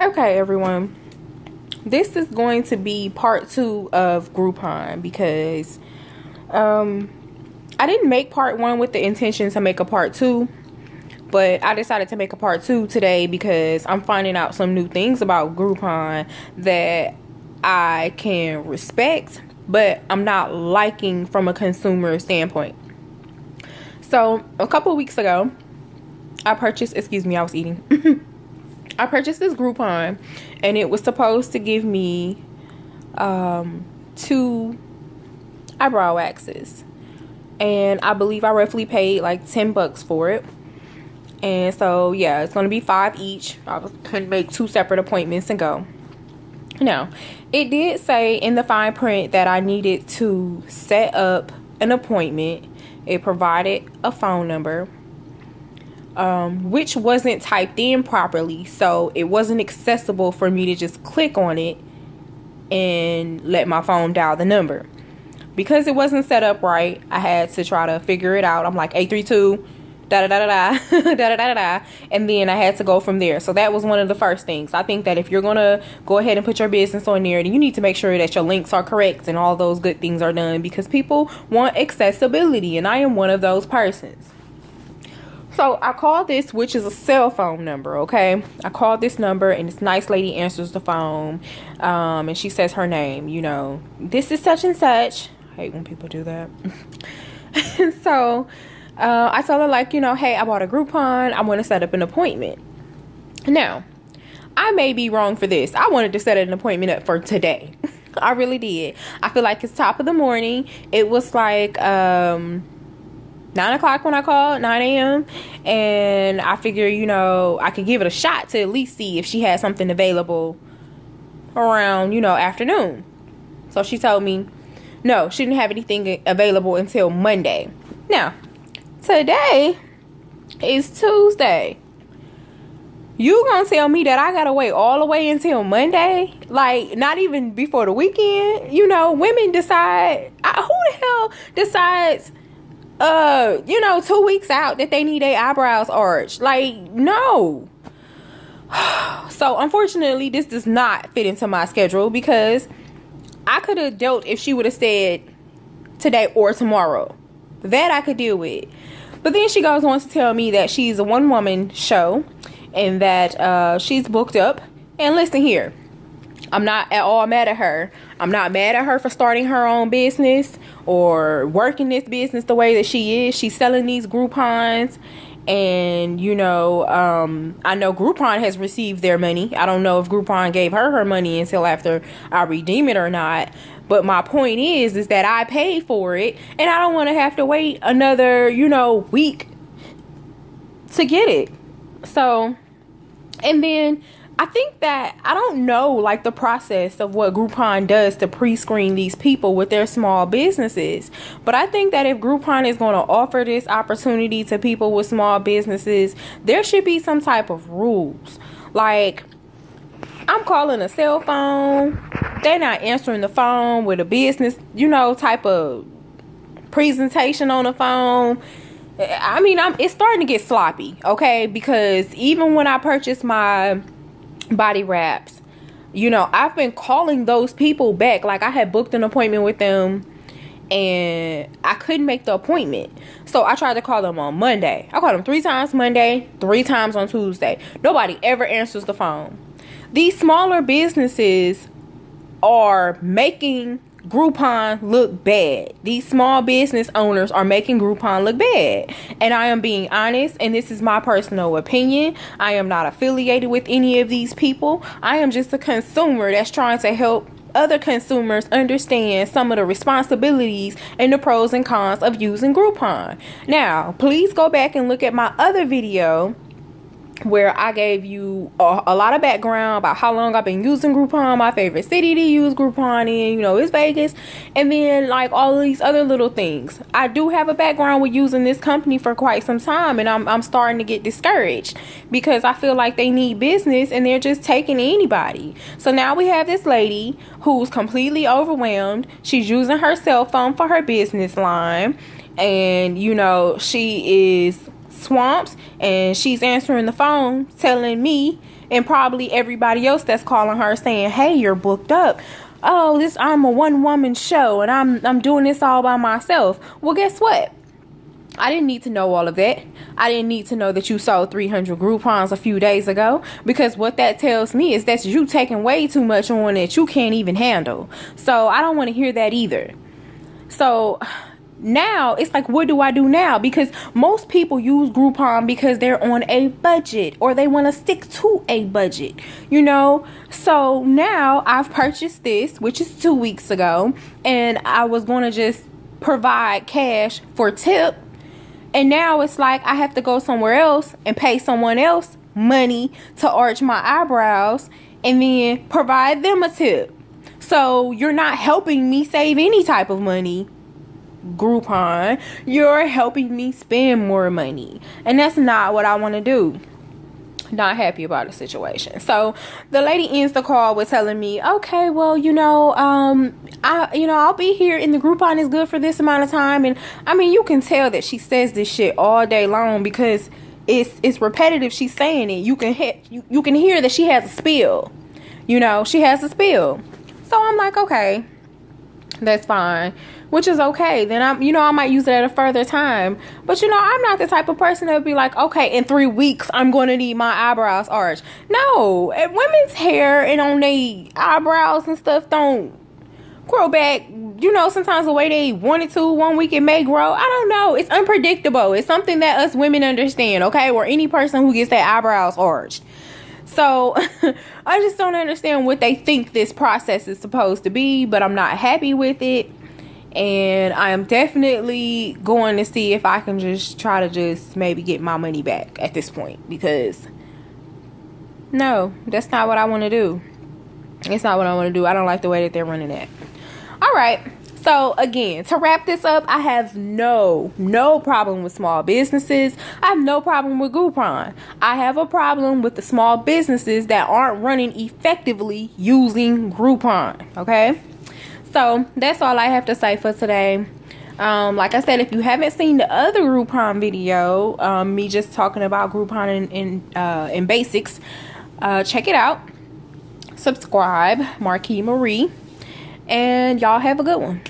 Okay, everyone. This is going to be part 2 of Groupon because I didn't make part 1 with the intention to make a part 2, but I decided to make a part 2 today because I'm finding out some new things about Groupon that I can respect, but I'm not liking from a consumer standpoint. So a couple weeks ago, I purchased this Groupon, and it was supposed to give me 2 eyebrow waxes, and I believe I roughly paid like $10 for it. And so yeah, it's gonna be 5 each. I couldn't make 2 separate appointments and go. Now, it did say in the fine print that I needed to set up an appointment. It provided a phone number, which wasn't typed in properly, so it wasn't accessible for me to just click on it and let my phone dial the number. Because it wasn't set up right, I had to try to figure it out. I'm like 832 da da da da da da da da, and then I had to go from there. So that was one of the first things. I think that if you're gonna go ahead and put your business on there, then you need to make sure that your links are correct and all those good things are done, because people want accessibility, and I am one of those persons. So I called this, which is a cell phone number, okay? I called this number, and this nice lady answers the phone, and she says her name, this is such and such. I hate when people do that. And so I told her, hey, I bought a Groupon. I want to set up an appointment. Now, I may be wrong for this. I wanted to set an appointment up for today. I really did. I feel like it's top of the morning. It was like 9 o'clock when I called, 9 a.m. And I figure, I could give it a shot to at least see if she had something available around, afternoon. So she told me, no, she didn't have anything available until Monday. Now, today is Tuesday. You gonna tell me that I gotta wait all the way until Monday? Like, not even before the weekend? Women decide. Who the hell decides 2 weeks out that they need their eyebrows arched? Like, no. So unfortunately, this does not fit into my schedule, because I could have dealt if she would have said today or tomorrow. That I could deal with. But then she goes on to tell me that she's a one-woman show and that she's booked up. And listen here, I'm not at all mad at her. I'm not mad at her for starting her own business or working this business the way that she is. She's selling these Groupons. And, I know Groupon has received their money. I don't know if Groupon gave her money until after I redeem it or not. But my point is that I paid for it, and I don't want to have to wait another, week to get it. So, and then I think that I don't know, the process of what Groupon does to pre-screen these people with their small businesses. But I think that if Groupon is going to offer this opportunity to people with small businesses, there should be some type of rules. Like, I'm calling a cell phone. They're not answering the phone with a business, type of presentation on the phone. I mean, it's starting to get sloppy, okay? Because even when I purchased my body wraps, I've been calling those people back. Like, I had booked an appointment with them and I couldn't make the appointment. So I tried to call them on Monday. I called them 3 times Monday, 3 times on Tuesday. Nobody ever answers the phone. These smaller businesses are making Groupon look bad. These small business owners are making Groupon look bad. And I am being honest, and this is my personal opinion. I am not affiliated with any of these people. I am just a consumer that's trying to help other consumers understand some of the responsibilities and the pros and cons of using Groupon. Now, please go back and look at my other video where I gave you a lot of background about how long I've been using Groupon. My favorite city to use Groupon in, is Vegas. And then all of these other little things. I do have a background with using this company for quite some time, and I'm starting to get discouraged because I feel like they need business and they're just taking anybody. So now we have this lady who's completely overwhelmed. She's using her cell phone for her business line, and she is swamps, and she's answering the phone telling me and probably everybody else that's calling her saying, hey, you're booked up. Oh, I'm a one-woman show and I'm doing this all by myself. Well, guess what? I didn't need to know all of that. I didn't need to know that you sold 300 Groupons a few days ago, because what that tells me is that you taking way too much on that you can't even handle. So I don't want to hear that either. So now it's like, what do I do now? Because most people use Groupon because they're on a budget or they want to stick to a budget, you know? So now I've purchased this, which is 2 weeks ago, and I was going to just provide cash for tip. And now it's like I have to go somewhere else and pay someone else money to arch my eyebrows and then provide them a tip. So you're not helping me save any type of money, Groupon. You're helping me spend more money. And that's not what I want to do. Not happy about the situation. So the lady ends the call with telling me, okay, well, I'll be here and the Groupon is good for this amount of time. And I mean, you can tell that she says this shit all day long because it's repetitive. She's saying it. You can hear that she has a spill. She has a spill. So I'm like, okay, that's fine, which is okay. Then I might use it at a further time. But I'm not the type of person that would be like, okay, in 3 weeks I'm going to need my eyebrows arched. No, women's hair and on their eyebrows and stuff don't grow back. Sometimes the way they want it to, 1 week it may grow. I don't know. It's unpredictable. It's something that us women understand, okay? Or any person who gets their eyebrows arched. So I just don't understand what they think this process is supposed to be, but I'm not happy with it. And I am definitely going to see if I can just try to maybe get my money back at this point, because no, that's not what I want to do. It's not what I want to do. I don't like the way that they're running it. All right. So again, to wrap this up, I have no problem with small businesses. I have no problem with Groupon. I have a problem with the small businesses that aren't running effectively using Groupon. Okay. So that's all I have to say for today. Like I said, if you haven't seen the other Groupon video, me just talking about Groupon in basics, check it out. Subscribe, Marquis Marie, and y'all have a good one.